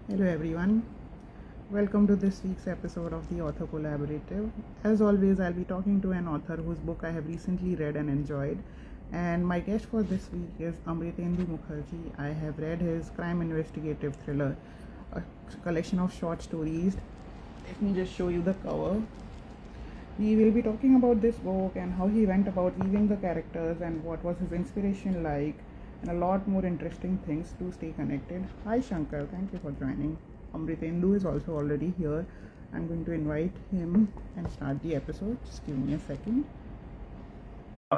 Hello everyone, welcome to this week's episode of the Author Collaborative. As always, I'll be talking to an author whose book I have recently read and enjoyed. And my guest for this week is Amritendu Mukherjee. I have read his crime investigative thriller, a collection of short stories. Let me just show you the cover. We will be talking about this book and how he went about weaving the characters and what was his inspiration like, and a lot more interesting things to stay connected. Hi Shankar, thank you for joining. Amritendu is also already here. I'm going to invite him and start the episode. Just give me a second.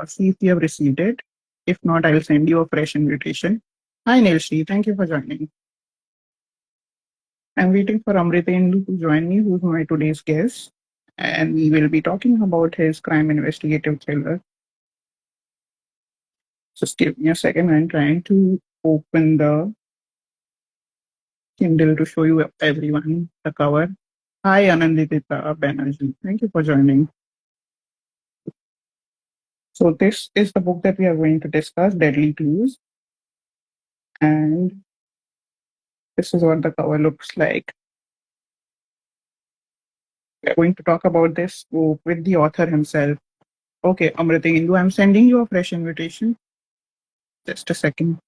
See if you have received it. If not, I'll send you a fresh invitation. Hi Nilshri, thank you for joining. I'm waiting for Amritendu to join me, who's my today's guest, and we will be talking about his crime investigative thriller. Just give me a second. I'm trying to open the Kindle to show you everyone the cover. Hi, Anandita Banerjee. Thank you for joining. So this is the book that we are going to discuss, Deadly Clues, and this is what the cover looks like. We are going to talk about this book with the author himself. Okay, Amritendu, I'm sending you a fresh invitation. Just a second.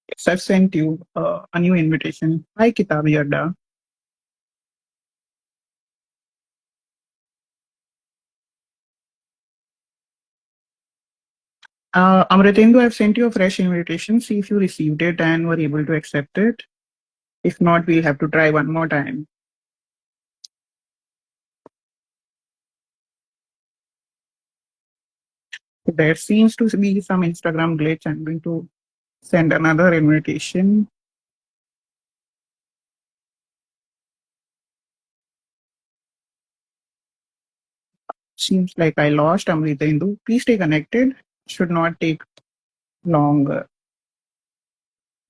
Yes, I've sent you a new invitation. Hi, Kitabi Adda. Amritendu, I've sent you a fresh invitation. See if you received it and were able to accept it. If not, we'll have to try one more time. There seems to be some Instagram glitch. I'm going to send another invitation. Seems like I lost Amritendu. Please stay connected. Should not take long.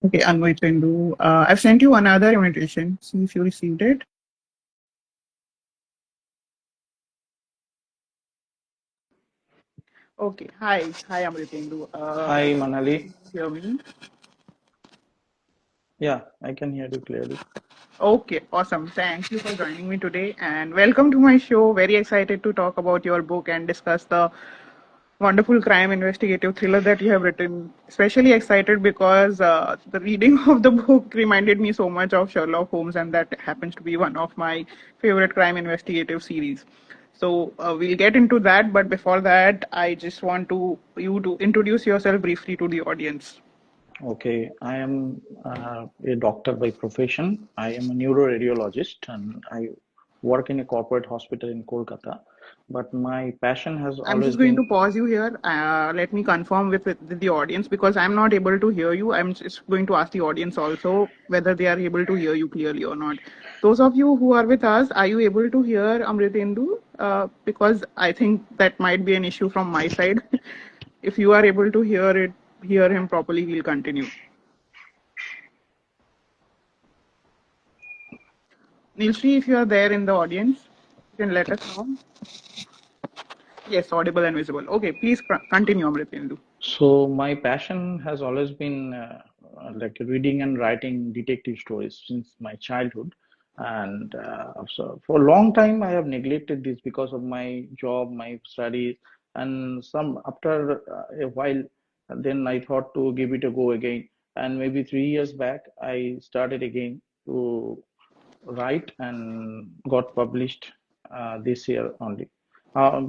Okay, Amritendu. I've sent you another invitation. See if you received it. Okay. Hi, Amritendu. Hi, Manali. Hear me? Yeah, I can hear you clearly. Okay, awesome. Thank you for joining me today and welcome to my show. Very excited to talk about your book and discuss the wonderful crime investigative thriller that you have written. Especially excited because the reading of the book reminded me so much of Sherlock Holmes, and that happens to be one of my favorite crime investigative series. So we'll get into that, but before that, I just want you to introduce yourself briefly to the audience. Okay, I am a doctor by profession. I am a neuroradiologist and I work in a corporate hospital in Kolkata. But my passion has I'm always just going to been, pause you here. Let me confirm with the audience because I'm not able to hear you. I'm just going to ask the audience also whether they are able to hear you clearly or not. Those of you who are with us, are you able to hear Amritendu? Because I think that might be an issue from my side. If you are able to hear him properly, we'll continue. Nilshri, if you are there in the audience, you can let us know. Yes, audible and visible. Okay, please continue, Amritendu. my passion has always been like reading and writing detective stories since my childhood. And so for a long time, I have neglected this because of my job, my studies, and some after a while, then I thought to give it a go again. And maybe 3 years back, I started again to write and got published this year only.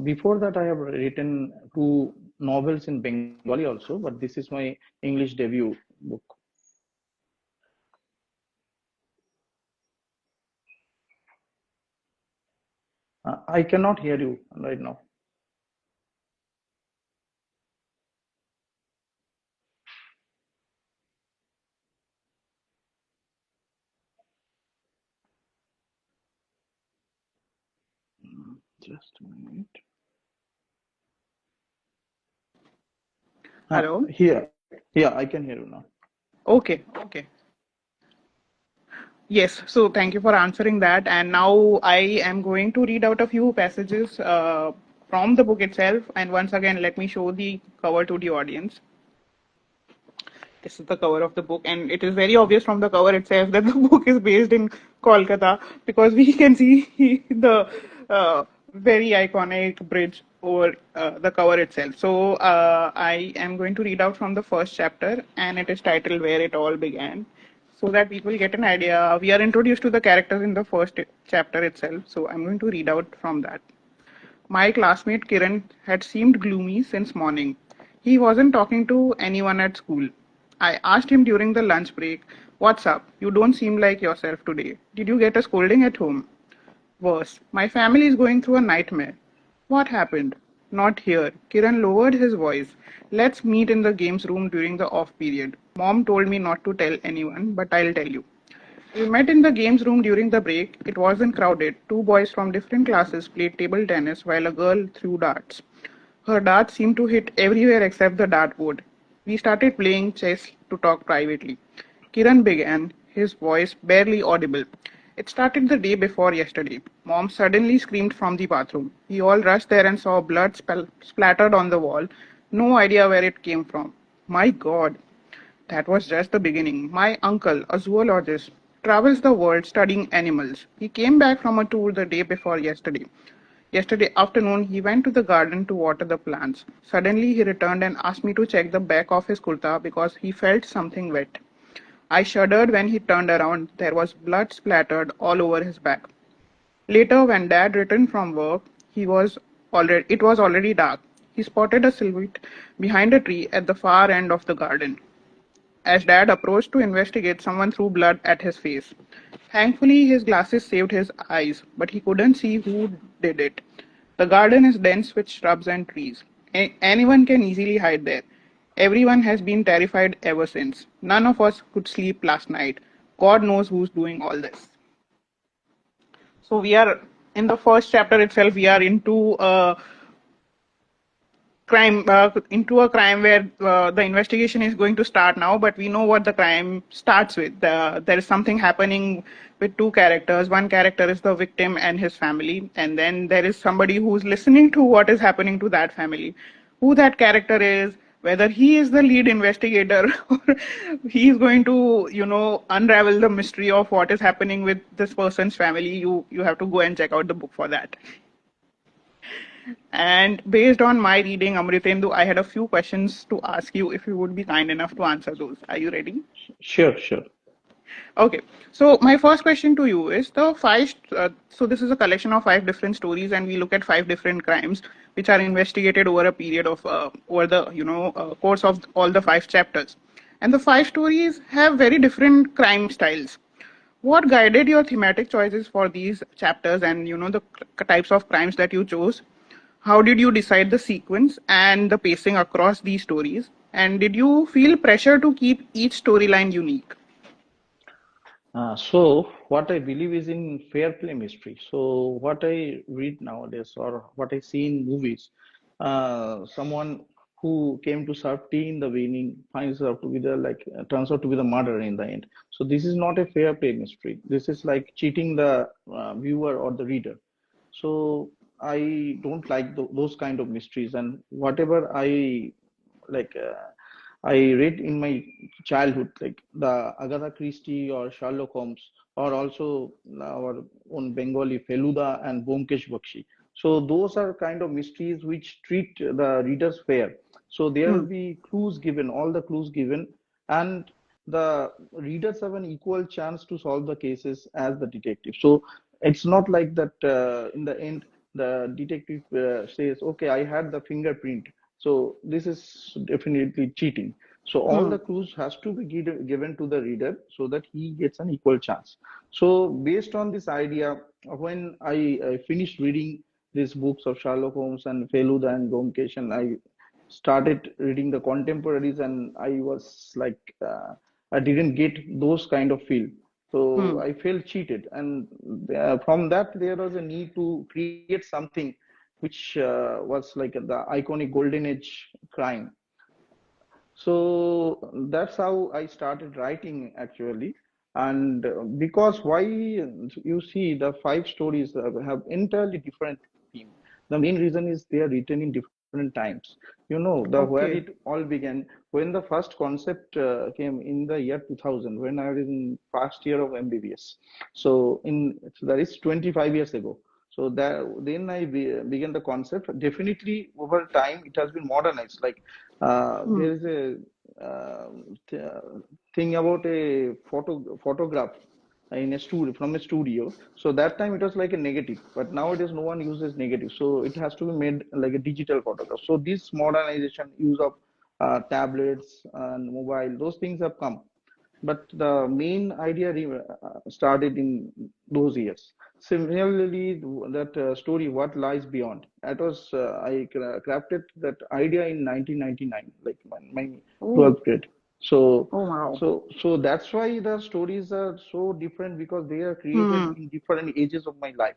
Before that, I have written two novels in Bengali also, but this is my English debut book. I cannot hear you right now. Just a minute. Hello. Here, yeah, I can hear you now. Okay, okay. Yes, so thank you for answering that. And now I am going to read out a few passages from the book itself. And once again, let me show the cover to the audience. This is the cover of the book, and it is very obvious from the cover itself that the book is based in Kolkata because we can see the very iconic bridge over the cover itself. So I am going to read out from the first chapter, and it is titled Where It All Began, so that people get an idea. We are introduced to the characters in the first chapter itself, so I'm going to read out from that. My classmate Kiran had seemed gloomy since morning. He wasn't talking to anyone at school. I asked him during the lunch break, "What's up? You don't seem like yourself today. Did you get a scolding at home?" "Worse. My family is going through a nightmare." "What happened?" "Not here." Kiran lowered his voice. "Let's meet in the games room during the off period. Mom told me not to tell anyone, but I'll tell you. We met in the games room during the break. It wasn't crowded. Two boys from different classes played table tennis while a girl threw darts. Her darts seemed to hit everywhere except the dartboard. We started playing chess to talk privately. Kiran began, his voice barely audible. "It started the day before yesterday. Mom suddenly screamed from the bathroom. We all rushed there and saw blood splattered on the wall. No idea where it came from. My God. That was just the beginning. My uncle, a zoologist, travels the world studying animals. He came back from a tour the day before yesterday. Yesterday afternoon, he went to the garden to water the plants. Suddenly, he returned and asked me to check the back of his kurta because he felt something wet. I shuddered when he turned around. There was blood splattered all over his back. Later, when Dad returned from work, it was already dark. He spotted a silhouette behind a tree at the far end of the garden. As Dad approached to investigate, someone threw blood at his face. Thankfully, his glasses saved his eyes, but he couldn't see who did it. The garden is dense with shrubs and trees. Anyone can easily hide there. Everyone has been terrified ever since. None of us could sleep last night. God knows who's doing all this. So we are in the first chapter itself. We are into a crime where the investigation is going to start now, but we know what the crime starts with. There is something happening with two characters. One character is the victim and his family, and then there is somebody who's listening to what is happening to that family. Who that character is, whether he is the lead investigator or he is going to, unravel the mystery of what is happening with this person's family, you have to go and check out the book for that. And based on my reading, Amritendu, I had a few questions to ask you if you would be kind enough to answer those. Are you ready? Sure, sure. Okay. So my first question to you is the five. So this is a collection of five different stories, and we look at five different crimes which are investigated over a period of over the course of all the five chapters. And the five stories have very different crime styles. What guided your thematic choices for these chapters, and the types of crimes that you chose? How did you decide the sequence and the pacing across these stories? And did you feel pressure to keep each storyline unique? So what I believe is in fair play mystery. So what I read nowadays or what I see in movies, someone who came to serve tea in the beginning finds out to be the turns out to be the murderer in the end. So this is not a fair play mystery. This is like cheating the viewer or the reader. So I don't like those kind of mysteries, and whatever like I read in my childhood, like the Agatha Christie or Sherlock Holmes, or also our own Bengali Feluda and Byomkesh Bakshi. So those are kind of mysteries which treat the readers fair. So there will Hmm. be clues given, all the clues given, and the readers have an equal chance to solve the cases as the detective. So it's not like that in the end the detective says, "Okay, I had the fingerprint, so this is definitely cheating." So all Hmm. the clues has to be given to the reader so that he gets an equal chance. So based on this idea, when I finished reading these books of Sherlock Holmes and Feluda and Byomkesh, and I started reading the contemporaries, and I was like, I didn't get those kind of feel. So Hmm. I felt cheated, and from that there was a need to create something which was like the iconic golden age crime. So that's how I started writing actually. And because why you see the five stories have entirely different theme. The main reason is they are written in different times. The where Okay. it all began when the first concept came in the year 2000 when I was in first year of MBBS. So that is 25 years ago. So that then began the concept. Definitely over time it has been modernized. Like Hmm. there is a uh, th- thing about a photograph in a studio from a studio. So that time it was like a negative, but nowadays no one uses negative. So it has to be made like a digital photograph. So this modernization, use of tablets and mobile, those things have come. But the main idea started in those years. Similarly, that story, What Lies Beyond, that was I crafted that idea in 1999, like my Oh. 12th grade. So, Oh wow. so that's why the stories are so different because they are created Hmm. in different ages of my life.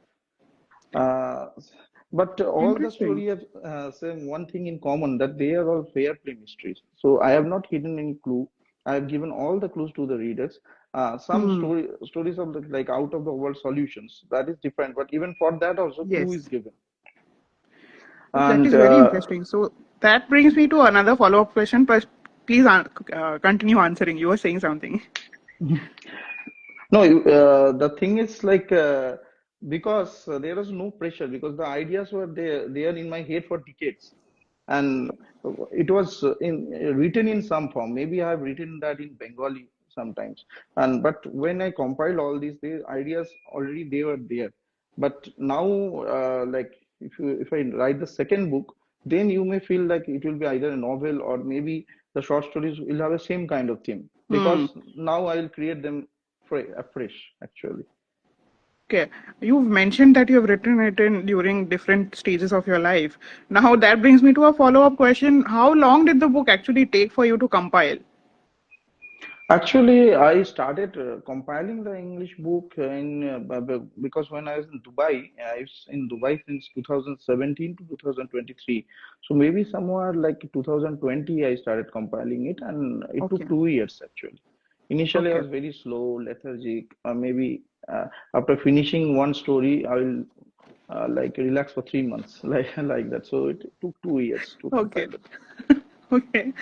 Uh, but all the Interesting. story have same one thing in common that they are all fair play mysteries. So I have not hidden any clue. I have given all the clues to the readers. Some Hmm. stories of like out of the world solutions that is different, but even for that also clue is Yes. given. Oh, that And is very interesting. So that brings me to another follow-up question, but please continue answering. You were saying something. no, the thing is like because there was no pressure because the ideas were there in my head for decades, and it was written in some form. Maybe I have written that in Bengali sometimes, and but when I compiled all these the ideas already they were there. But now, like if I write the second book, then you may feel like it will be either a novel or maybe the short stories will have the same kind of theme Hmm. because now I will create them afresh actually. Okay. You've mentioned that you have written it in during different stages of your life. Now that brings me to a follow-up question. How long did the book actually take for you to compile? Actually, I started compiling the English book because when I was in Dubai, I was in Dubai since 2017 to 2023. So maybe somewhere like 2020, I started compiling it, and it took Okay. 2 years actually. Initially, I Okay. was very slow, lethargic. Maybe after finishing one story, I will like relax for 3 months, like that. So it took 2 years to Okay. compile the book. Okay.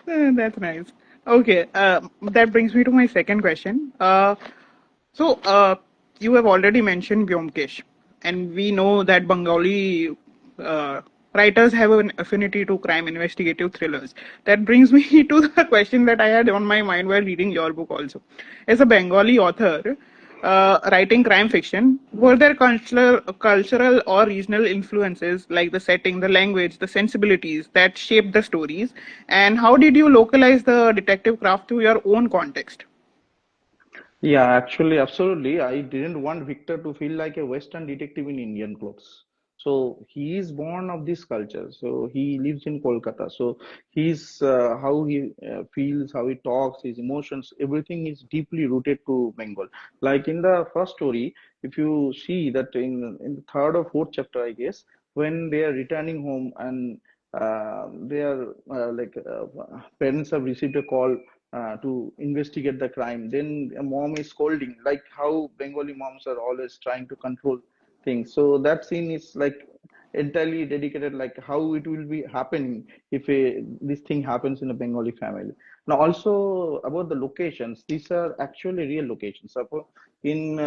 That's nice. Okay. That brings me to my second question. So, you have already mentioned Byomkesh, and we know that Bengali uh, writers have an affinity to crime investigative thrillers. That brings me to the question that I had on my mind while reading your book also. As a Bengali author, writing crime fiction, were there cultural or regional influences like the setting, the language, the sensibilities that shaped the stories? And how did you localize the detective craft to your own context? Yeah, actually, absolutely. I didn't want Victor to feel like a Western detective in Indian clothes. So he is born of this culture. So he lives in Kolkata. So he's how he feels, how he talks, his emotions, everything is deeply rooted to Bengal. Like in the first story, if you see that in the third or fourth chapter, I guess, when they are returning home and their parents have received a call to investigate the crime. Then a mom is scolding, like how Bengali moms are always trying to control things. So that scene is like entirely dedicated, like how it will be happening if this thing happens in a Bengali family. Now, also about the locations, these are actually real locations. Suppose in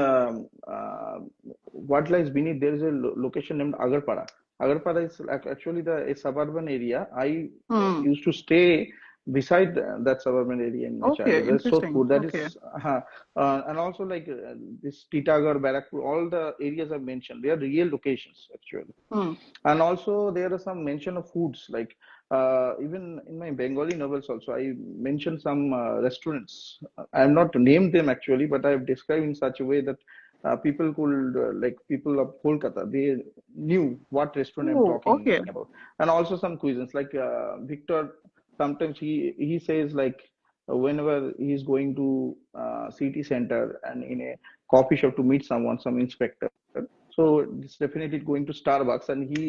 what lies beneath, there is a location named Agarpara. Agarpara is actually a suburban area. I Hmm. used to stay beside that suburban area in my Okay, childhood. That's so interesting. cool. That Okay. is, and also like this Titagar, Barakpur, all the areas I've mentioned, they are real locations actually. Hmm. And also there are some mention of foods like even in my Bengali novels also I mentioned some restaurants. I have not named them actually, but I have described in such a way that people could like people of Kolkata they knew what restaurant I'm Oh, talking okay. about. And also some cuisines like Victor sometimes he says like whenever he's going to city center and in a coffee shop to meet someone, some inspector, so it's definitely going to Starbucks, and he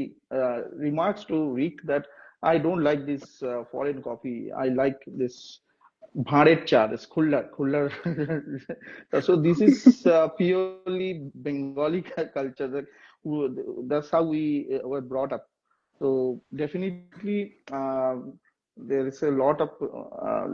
remarks to Rick that I don't like this foreign coffee. I like this bharet cha, this kullar. So this is purely Bengali culture. That's how we were brought up. So definitely, there is a lot of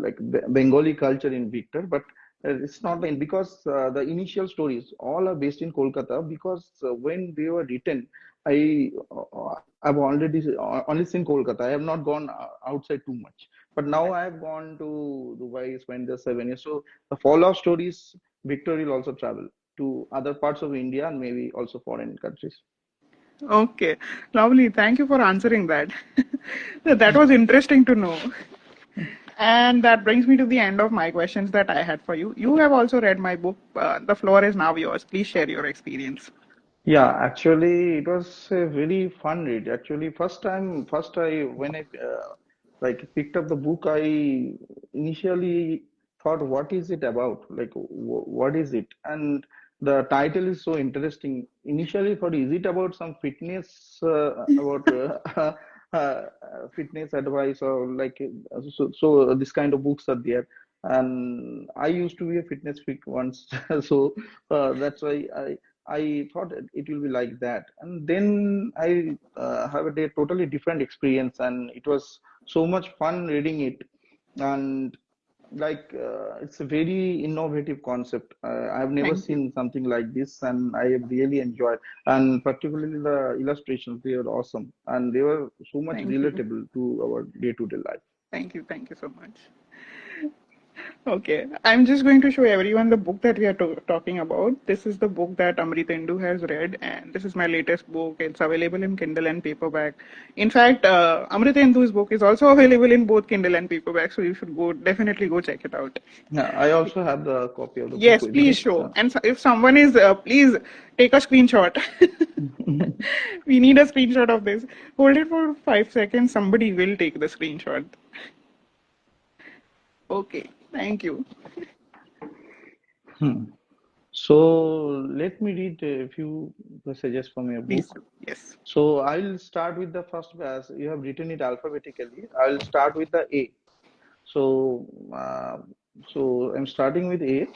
like Bengali culture in Victor, but it's not in because the initial stories all are based in Kolkata because when they were written, I've only seen Kolkata. I have not gone outside too much, but now I have gone to Dubai, spent there 7 years. So the follow-up stories, Victor will also travel to other parts of India and maybe also foreign countries. Okay, lovely. Thank you for answering that. That was interesting to know. And that brings me to the end of my questions that I had for you. You have also read my book. The floor is now yours. Please share your experience. Yeah, actually, it was a very fun read. Actually, first I when I like picked up the book, I initially thought, what is it about? Like, what is it? And the title is so interesting. Initially, thought, is it about some fitness, about fitness advice or like so this kind of books are there. And I used to be a fitness freak once, so that's why I thought it will be like that, and then I have a totally different experience, and it was so much fun reading it, and like it's a very innovative concept. I've never Thank you. seen something like this, and I have really enjoyed, and particularly the illustrations, they were awesome, and they were so much Thank you. relatable to our day-to-day life. Thank you. Thank you so much. Okay, I'm just going to show everyone the book that we are talking about. This is the book that Amritendu has read, and this is my latest book. It's available in Kindle and paperback. In fact, Amritendu's book is also available in both Kindle and paperback, so you should go definitely go check it out. Yeah, I also have the copy of the book Yes, with please me. show. And if someone is, please take a screenshot. We need a screenshot of this. Hold it for 5 seconds. Somebody will take the screenshot. Okay, thank you. So let me read a few passages from your Please book. do. Yes. So I'll start with the first verse. You have written it alphabetically. I'll start with the A. So, I'm starting with A.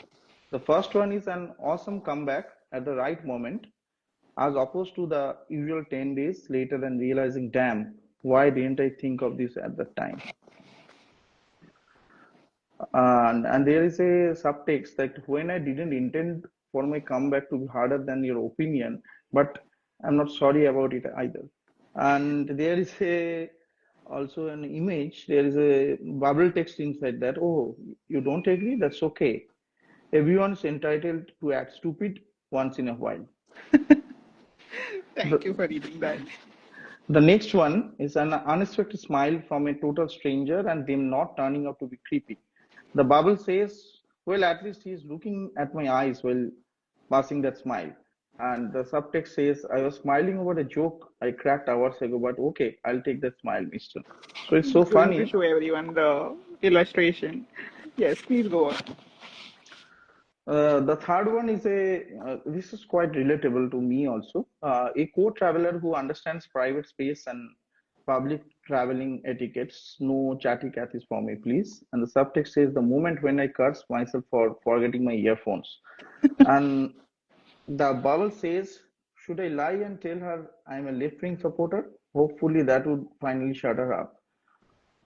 The first one is an awesome comeback at the right moment, as opposed to the usual 10 days later and realizing, damn, why didn't I think of this at that time? And there is a subtext that when I didn't intend for my comeback to be harder than your opinion, but I'm not sorry about it either. And there is a also an image, there is a bubble text inside that, oh, you don't agree? That's okay. Everyone's entitled to act stupid once in a while. Thank you The, for reading that. the next one is an unexpected smile from a total stranger and them not turning out to be creepy. The bubble says, well, at least he's looking at my eyes while passing that smile. And the subtext says, I was smiling over a joke I cracked hours ago, but okay, I'll take that smile, mister. So it's so Going to funny. show everyone the illustration. Yes, please go on. The third one is this is quite relatable to me also. A co-traveler who understands private space and public traveling etiquettes. No chatty Cathys for me, please. And the subtext says the moment when I curse myself for forgetting my earphones. And the bubble says, should I lie and tell her I'm a left-wing supporter? Hopefully that would finally shut her up.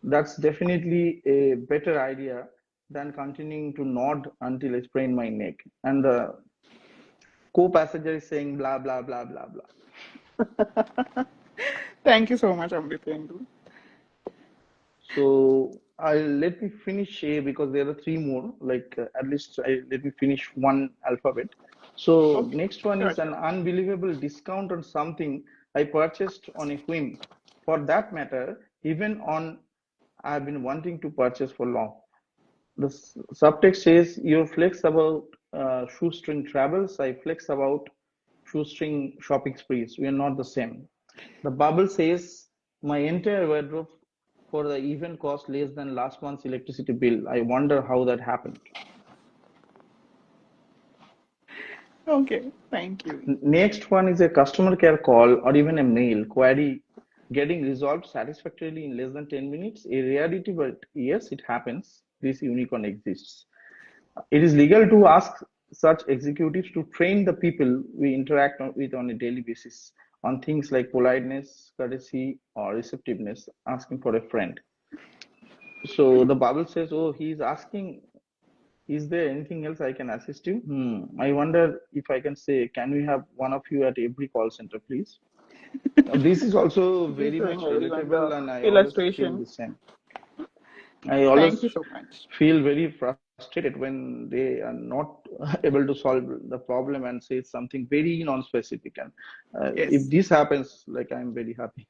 That's definitely a better idea than continuing to nod until I sprain my neck. And the co-passenger is saying blah blah blah blah blah. Thank you so much, Amritendu. So I'll let me finish A because there are three more. Like at least let me finish one alphabet. So Okay, next one sure, is an sure. unbelievable discount on something I purchased on a whim. For that matter, even on I've been wanting to purchase for long. The subtext says you flex about shoestring travels. I flex about shoestring shopping sprees. We are not the same. The bubble says my entire wardrobe for the event cost less than last month's electricity bill. I wonder how that happened. Okay, thank you. Next one is a customer care call or even a mail query getting resolved satisfactorily in less than 10 minutes. A rarity, but yes, it happens. This unicorn exists. It is legal to ask such executives to train the people we interact with on a daily basis on things like politeness, courtesy, or receptiveness, asking for a friend. So the Bible says, oh, he's asking, is there anything else I can assist you? I wonder if I can say, can we have one of you at every call center, please? This is also Just very showing much everyone relatable, the and I always feel illustration. the same. I Thank always you so much. feel very frustrated when they are not able to solve the problem and say something very non-specific. And if Yes. this happens, like I'm very happy.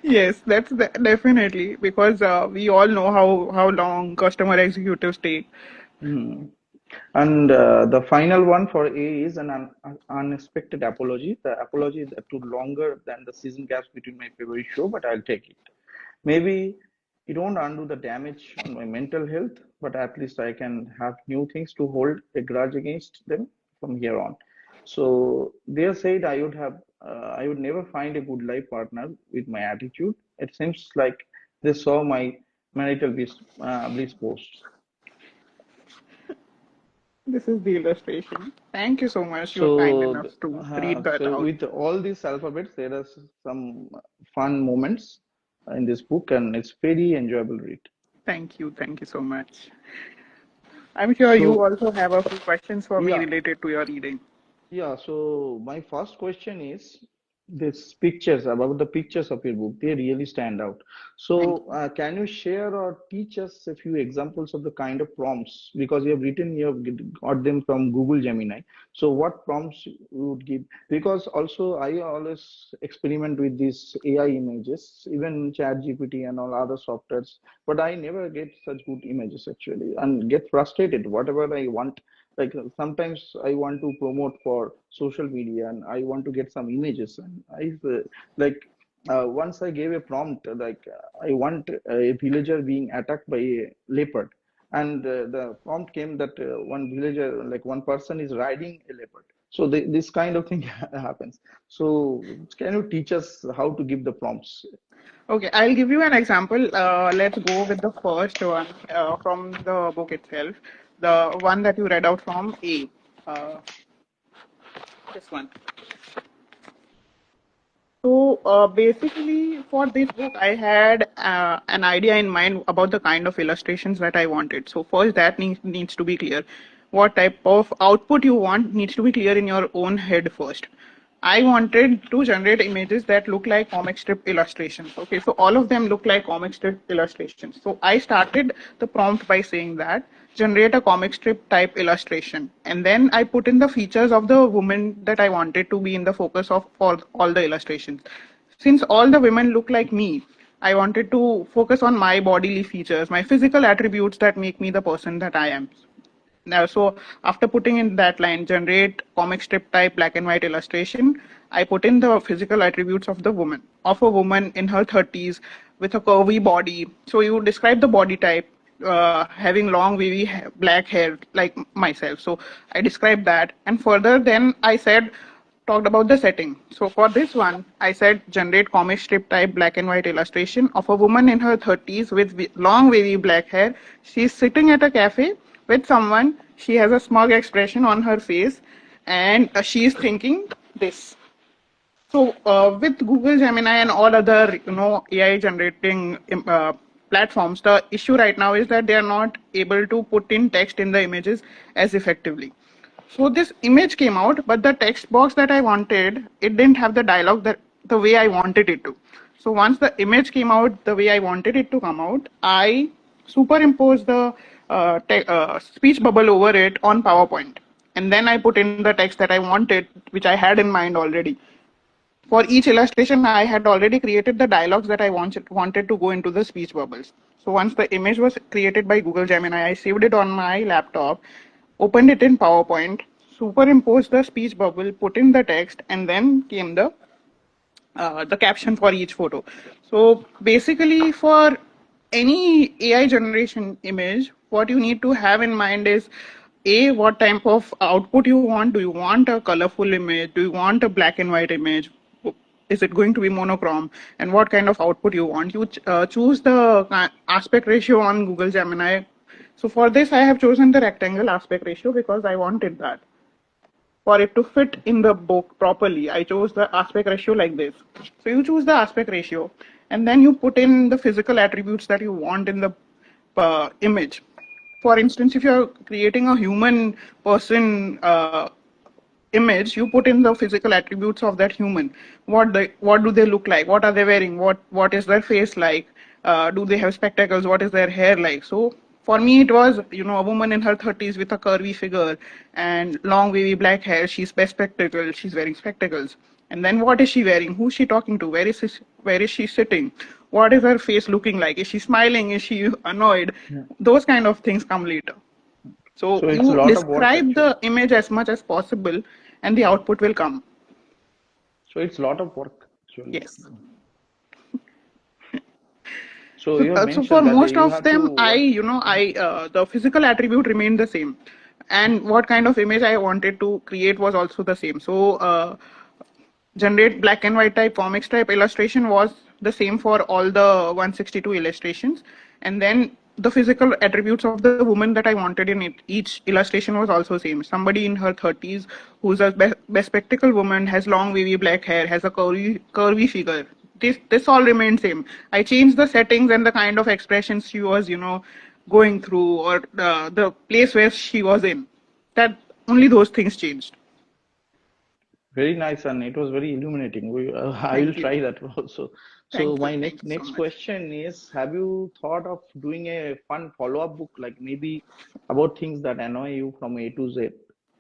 Yes, that's definitely because we all know how long customer executives take. Hmm. And the final one for A is an unexpected apology. The apology took longer than the season gaps between my favorite show, but I'll take it. Maybe it won't undo the damage on my mental health, but at least I can have new things to hold a grudge against them from here on. So they said I would never find a good life partner with my attitude. It seems like they saw my marital bliss posts. This is the illustration. Thank you so much. You're kind So, enough to read that so out. with all these alphabets, there are some fun moments in this book, and it's very enjoyable read. Thank you. Thank you so much. I'm sure you So, also have a few questions for me yeah, related to your reading. yeah. So my first question is these pictures about the pictures of your book. They really stand out. Thank So, can you share or teach us a few examples of the kind of prompts? Because you have got them from Google Gemini. So, what prompts you would give? Because also, I always experiment with these AI images, even ChatGPT and all other softwares, but I never get such good images actually, and get frustrated. Whatever I want, like sometimes I want to promote for social media and I want to get some images, and like once I gave a prompt like I want a villager being attacked by a leopard, and the prompt came that one villager, like one person is riding a leopard. So this kind of thing happens. So can you teach us how to give the prompts? Okay, I'll give you an example. Let's go with the first one from the book itself, the one that you read out from A. Uh, this one. So basically, for this book, I had an idea in mind about the kind of illustrations that I wanted. So first, that needs to be clear. What type of output you want needs to be clear in your own head first. I wanted to generate images that look like comic strip illustrations. Okay, so all of them look like comic strip illustrations. So I started the prompt by saying that generate a comic strip type illustration. And then I put in the features of the woman that I wanted to be in the focus of all the illustrations. Since all the women look like me, I wanted to focus on my bodily features, my physical attributes that make me the person that I am. Now, so after putting in that line, generate comic strip type black and white illustration, I put in the physical attributes of a woman in her 30s with a curvy body. So you describe the body type, having long wavy black hair like myself. So I described that, and further then I said talked about the setting. So for this one, I said generate comic strip type black and white illustration of a woman in her 30s with long wavy black hair. She's sitting at a cafe with someone. She has a smug expression on her face, and she's thinking this. So with Google Gemini and all other AI generating platforms, the issue right now is that they are not able to put in text in the images as effectively. So this image came out, but the text box that I wanted, it didn't have the dialogue that the way I wanted it to. So once the image came out the way I wanted it to come out, I superimposed the speech bubble over it on PowerPoint, and then I put in the text that I wanted, which I had in mind already. For each illustration, I had already created the dialogues that I wanted to go into the speech bubbles. So once the image was created by Google Gemini, I saved it on my laptop, opened it in PowerPoint, superimposed the speech bubble, put in the text, and then came the caption for each photo. So basically, for any AI generation image, what you need to have in mind is a what type of output you want. Do you want a colorful image? Do you want a black and white image? Is it going to be monochrome? And what kind of output you want? You choose the aspect ratio on Google Gemini. So for this, I have chosen the rectangle aspect ratio because I wanted that. for it to fit in the book properly, I chose the aspect ratio like this. So you choose the aspect ratio, and then you put in the physical attributes that you want in the image. For instance, if you're creating a human person image, you put in the physical attributes of that human. What do they look like? What are they wearing? What is their face like? Do they have spectacles? What is their hair like? So for me, it was, a woman in her 30s with a curvy figure and long wavy black hair. She's spectacles. She's wearing spectacles. And then what is she wearing? Who's she talking to? Where is she sitting? What is her face looking like? Is she smiling? Is she annoyed? Yeah. Those kind of things come later. So So it's a you lot of work describe actually. the image as much as possible, and the output will come. So it's a lot of work actually. Yes. So So, you have so for mentioned that most you of have to them, work. the physical attribute remained the same, and what kind of image I wanted to create was also the same. So generate black and white type comics type illustration was the same for all the 162 illustrations, and then the physical attributes of the woman that I wanted in it, each illustration was also same. Somebody in her 30s who's a bespectacled woman, has long wavy black hair, has a curvy figure. This all remained same. I changed the settings and the kind of expressions she was, going through, or the place where she was in. That only those things changed. Very nice, and it was very illuminating. I will Thank you. try that also. So Thank you. my Thank next you so next much. question is: have you thought of doing a fun follow-up book, like maybe about things that annoy you from A to Z,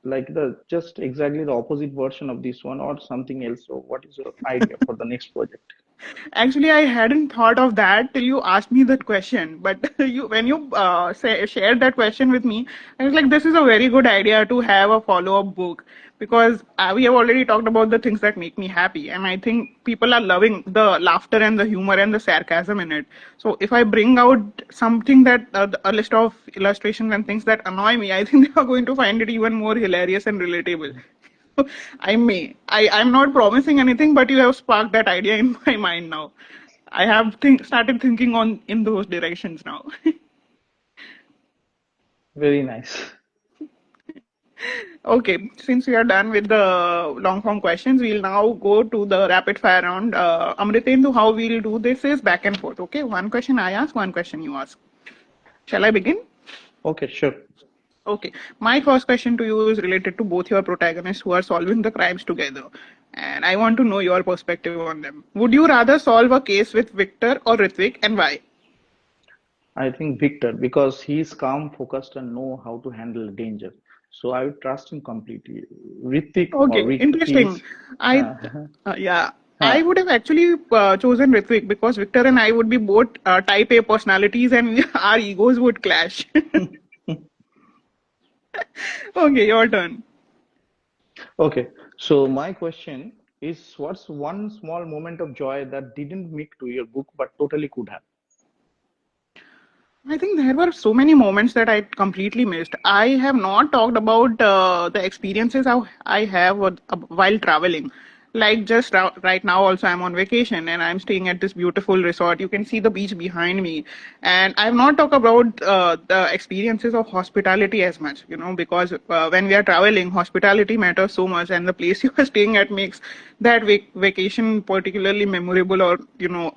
like the just exactly the opposite version of this one, or something else? So what is your idea for the next project? Actually, I hadn't thought of that till you asked me that question. But when you shared that question with me, I was like, this is a very good idea to have a follow-up book, because we have already talked about the things that make me happy, and I think people are loving the laughter and the humor and the sarcasm in it. So if I bring out something that a list of illustrations and things that annoy me, I think they are going to find it even more hilarious and relatable. I may. I'm not promising anything, but you have sparked that idea in my mind now. I have started thinking on in those directions now. Very nice. Okay, since we are done with the long form questions, we'll now go to the rapid fire round. Amritendu, how we'll do this is back and forth. Okay, one question I ask, one question you ask. Shall I begin? Okay, sure. Okay, my first question to you is related to both your protagonists who are solving the crimes together. And I want to know your perspective on them. Would you rather solve a case with Victor or Ritvik, and why? I think Victor, because he's calm, focused, and know how to handle danger. So I would trust him completely. Ritik or Okay, Rick, interesting. he's I, uh, yeah, uh, I would have actually chosen Ritvik because Victor and I would be both type A personalities, and our egos would clash. Okay, your turn. okay. So my question is, what's one small moment of joy that didn't make to your book but totally could have? I think there were so many moments that I completely missed. I have not talked about the experiences I have while traveling. Like just right now, also I'm on vacation and I'm staying at this beautiful resort. You can see the beach behind me, and I have not talked about the experiences of hospitality as much. Because when we are traveling, hospitality matters so much, and the place you are staying at makes that vacation particularly memorable or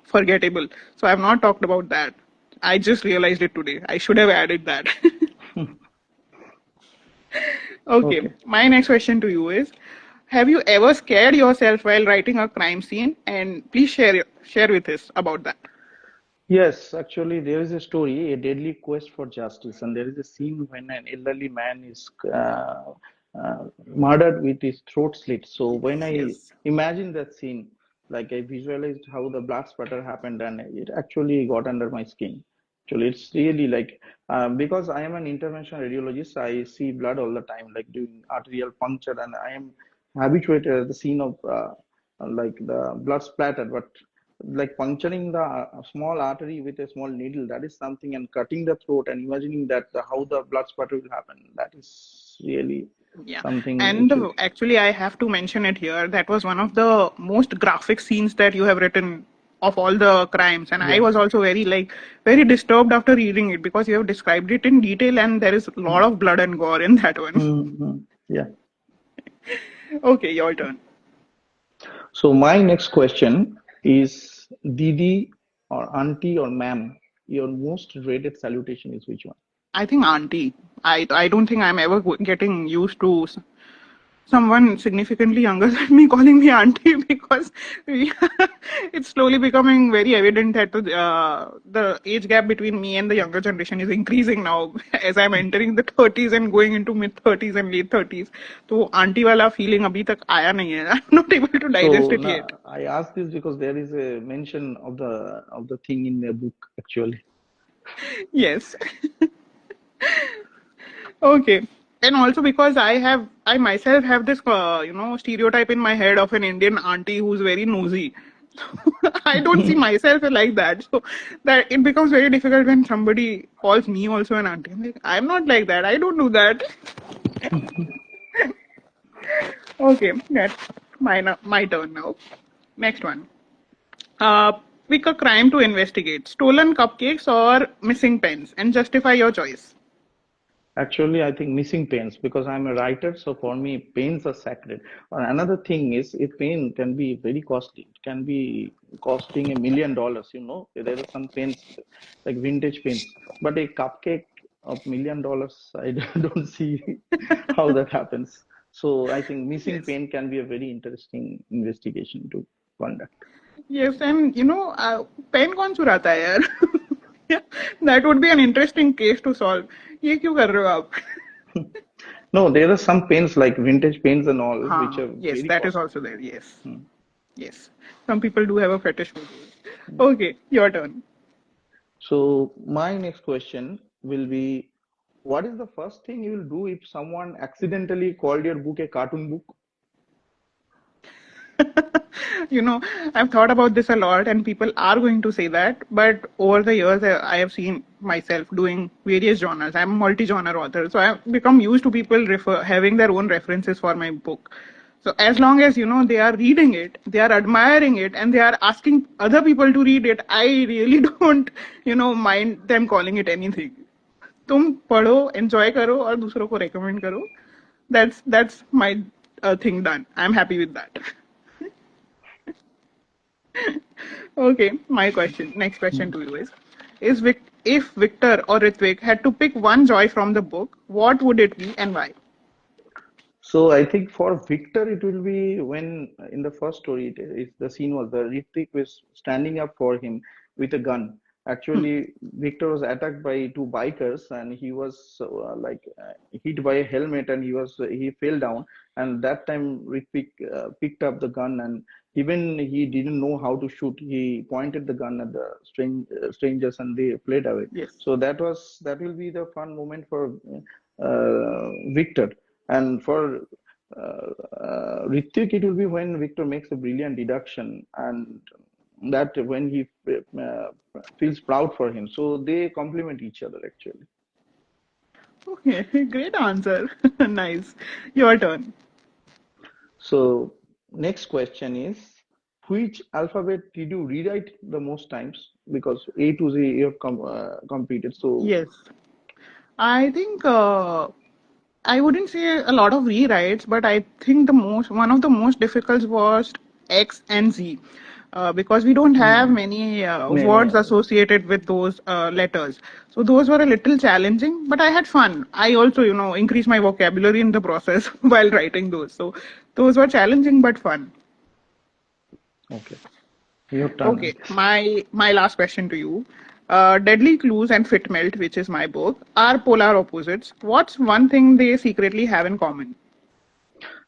forgettable. So I have not talked about that. I just realized it today. I should have added that. Okay, Okay. my next question to you is: have you ever scared yourself while writing a crime scene? And please share with us about that. Yes, actually, there is a story, a deadly quest for justice, and there is a scene when an elderly man is murdered with his throat slit. So when Yes, I yes. imagine that scene, like I visualized how the blood spatter happened, and it actually got under my skin. Actually, it's really like because I am an interventional radiologist, I see blood all the time, like doing arterial puncture, and I am habituated at the scene of like the blood splatter, but like puncturing the small artery with a small needle, that is something, and cutting the throat and imagining that how the blood spatter will happen, that is really Yeah, something and which will, actually, I have to mention it here. That was one of the most graphic scenes that you have written of all the crimes, and I yeah. was also very disturbed after reading it because you have described it in detail, and there is a lot of blood and gore in that one. Mm-hmm. Yeah. Okay, your turn. So my next question is Didi or Auntie or Ma'am, your most rated salutation is which one? I think auntie. I don't think I'm ever getting used to someone significantly younger than me calling me auntie because we, it's slowly becoming very evident that the age gap between me and the younger generation is increasing now as I'm entering the 30s and going into mid 30s and late 30s. तो auntie वाला feeling अभी तक आया नहीं है. I'm not able to digest So it yet. now I ask this because there is a mention of the thing in the book actually. Yes. Okay. And also because I myself have this, stereotype in my head of an Indian auntie who's very nosy. I don't see myself like that. So that it becomes very difficult when somebody calls me also an auntie. I'm like, I'm not like that. I don't do that. Okay, that's my turn now. Next one. Uh, Pick a crime to investigate: stolen cupcakes or missing pens, and justify your choice. Actually, I think missing pains because I'm a writer, so for me, pains are sacred. Or another thing is, a pain can be very costly. It can be costing $1 million. You know, there are some pains like vintage pains, but a cupcake of $1 million, I don't see how that happens. So I think missing Yes. pain can be a very interesting investigation to conduct. Yes, and pen कौन चुराता है यार? Yeah, that would be an interesting case to solve. ये क्यों कर रहे हो आप? No, there are some pains like vintage pains and all, which हाँ, are yes, very that is costly. also there. Yes, Hmm. yes. Some people do have a fetish for those. Okay, your turn. So my next question will be, what is the first thing you will do if someone accidentally called your book a cartoon book? You know, I've thought about this a lot, and people are going to say that. But over the years, I have seen myself doing various genres. I'm a multi-genre author, so I've become used to people having their own references for my book. So as long as they are reading it, they are admiring it, and they are asking other people to read it, I really don't mind them calling it anything. तुम पढ़ो enjoy करो और दूसरों को recommend करो that's my thing done. I'm happy with that. Okay, my question. Next question to you is if Victor or Ritvik had to pick one joy from the book, what would it be and why? So I think for Victor, it will be when in the first story, the scene was the Ritik was standing up for him with a gun. Actually, Victor was attacked by two bikers, and he was hit by a helmet, and he fell down. And that time, Ritik picked up the gun, and even he didn't know how to shoot. He pointed the gun at the strangers, and they fled away. Yes. So that will be the fun moment for Victor. And for Ritik, it will be when Victor makes a brilliant deduction, and that when he feels proud for him. So they complement each other actually. Okay, great answer. Nice. Your turn. So next question is, which alphabet did you rewrite the most times? Because A to Z you have completed. So Yes. I think I wouldn't say a lot of rewrites, but I think the most one of the most difficult was X and Z, because we don't have mm, many many words associated with those letters. So those were a little challenging, but I had fun. I also, increased my vocabulary in the process while writing those. So those were challenging but fun. okay, your turn, I Okay, guess. my last question to you. Deadly Clues and Fit Melt, which is my book, are polar opposites. What's one thing they secretly have in common?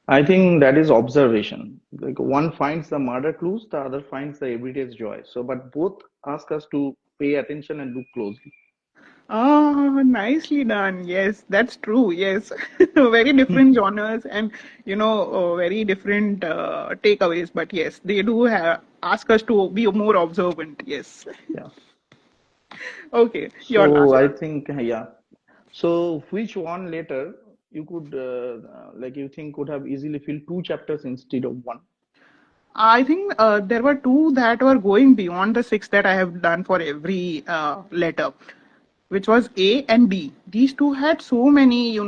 I think that is observation. Like one finds the murder clues, the other finds the everyday's joy. So, but both ask us to pay attention and look closely. Oh, nicely done. Yes, that's true. Yes, very different genres and very different takeaways. But yes, they do ask us to be more observant. Yes. Yeah. Okay, your So last I one. think, yeah. So which one later you could you think could have easily filled two chapters instead of one? I think there were two that were going beyond the six that I have done for every letter. which was A and D. These two had so many, a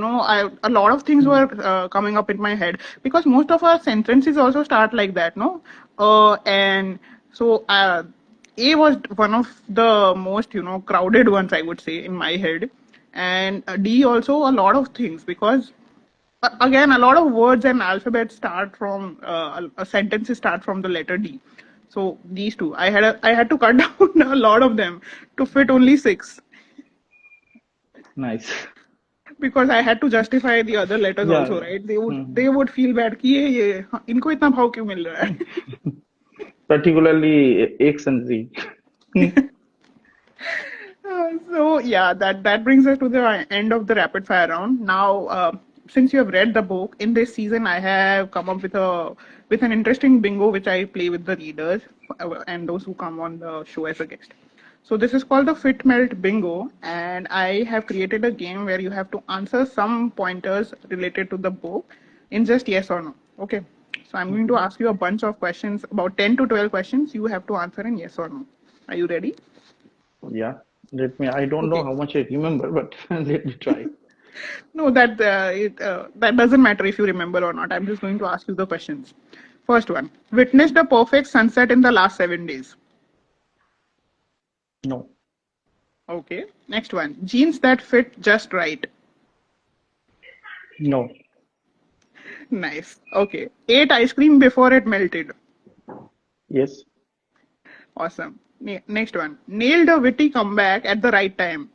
lot of things Hmm. were coming up in my head because most of our sentences also start like that, no? And so A was one of the most, crowded ones, I would say, in my head. And D also a lot of things because again, a lot of words and alphabets start from sentences start from the letter D. So these two, I had to cut down a lot of them to fit only six Nice. because I had to justify the other letters Yeah. also, right? They Hmm. would feel bad कि ये इनको इतना भाव क्यों मिल रहा है? Particularly X and Z. So yeah, that brings us to the end of the rapid fire round. Now, since you have read the book, in this season I have come up with an interesting bingo which I play with the readers and those who come on the show as a guest. So this is called the Fit Melt Bingo, and I have created a game where you have to answer some pointers related to the book in just yes or no. Okay. So I'm going to Mhm. ask you a bunch of questions, about 10 to 12 questions. You have to answer in yes or no. Are you ready? Yeah. I don't know Okay. how much I remember, but let me try. No, that doesn't matter if you remember or not. I'm just going to ask you the questions. First one: witnessed a perfect sunset in the last 7 days. No. Okay. Next one: jeans that fit just right. No. Nice. Okay. Ate ice cream before it melted. Yes. Awesome. Next one: nailed a witty comeback at the right time.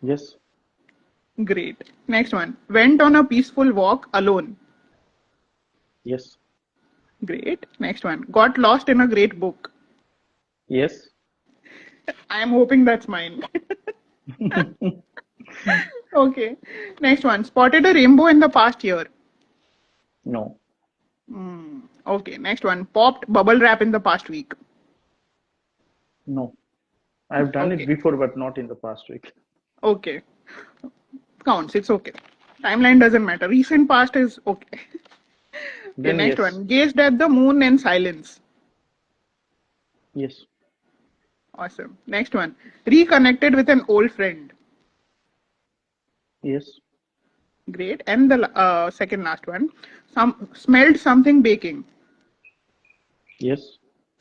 Yes. Great. Next one: went on a peaceful walk alone. Yes. Great. Next one: got lost in a great book. Yes. I am hoping that's mine. Okay. Next one: spotted a rainbow in the past year. No. Okay, next one. Popped bubble wrap in the past week. No. I've done it Okay. before, but not in the past week. Okay. Counts. It's okay. Timeline doesn't matter. Recent past is okay. Okay, Then next yes. one. Gazed at the moon in silence. Yes. Awesome. Next one. Reconnected with an old friend. Yes. Great. And the second last one. Smelled something baking. Yes.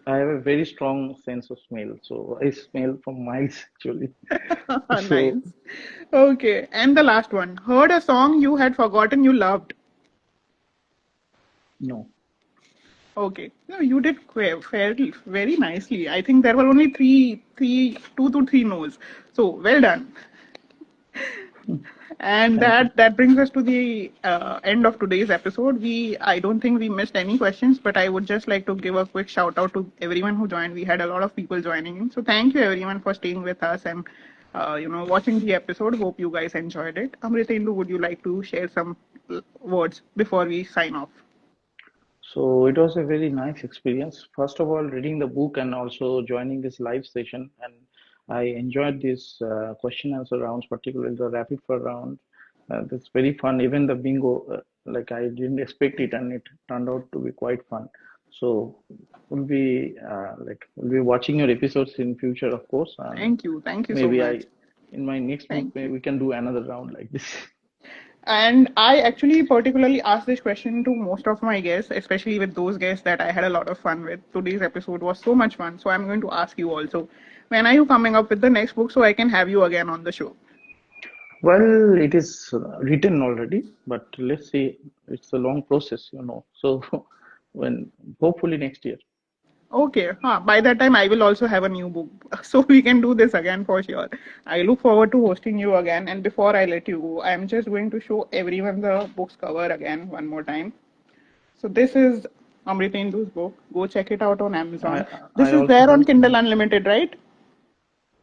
I have a very strong sense of smell, so I smell from miles actually. Nice. So Okay. And the last one. Heard a song you had forgotten you loved. no. Okay. No, you did fairly, very nicely. I think there were only two to three no's. So well done. And Thank you. that brings us to the end of today's episode. I don't think we missed any questions, but I would just like to give a quick shout out to everyone who joined. We had a lot of people joining in, so thank you everyone for staying with us and watching the episode. Hope you guys enjoyed it. Amritendu, would you like to share some words before we sign off? So it was a very nice experience. First of all, reading the book and also joining this live session, and I enjoyed this question answer rounds, particularly the rapid fire round. That's very fun. Even the bingo, like I didn't expect it, and it turned out to be quite fun. So we'll be watching your episodes in future, of course, and Thank you so maybe much. in my next book, Thank maybe you. we can do another round like this. And I actually particularly asked this question to most of my guests, especially with those guests that I had a lot of fun with. Today's episode was so much fun. So I'm going to ask you also, when are you coming up with the next book so I can have you again on the show? Well, it is written already, but let's see. It's a long process. So when hopefully next year. Okay. By that time, I will also have a new book. So we can do this again for sure. I look forward to hosting you again. And before I let you go, I'm just going to show everyone the book's cover again one more time. So this is Amritendu's book. Go check it out on I Amazon. This I is also there have on it. Kindle Unlimited, right?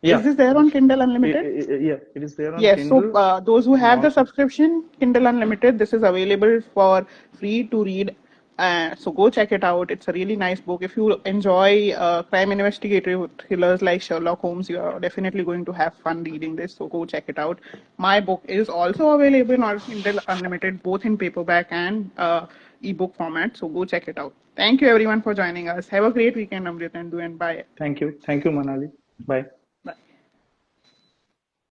Is Yeah, this there it on is. Kindle Unlimited? Yeah, it is there on Yes. So Kindle those who and have the also. subscription, Kindle Unlimited, this is available for free to read. So go check it out. It's a really nice book. If you enjoy crime investigative thrillers like Sherlock Holmes, you are definitely going to have fun reading this. So go check it out. My book is also available on Kindle Unlimited, both in paperback and ebook format. So go check it out. Thank you everyone for joining us. Have a great weekend, Amrit, and bye. Thank you, Manali. Bye.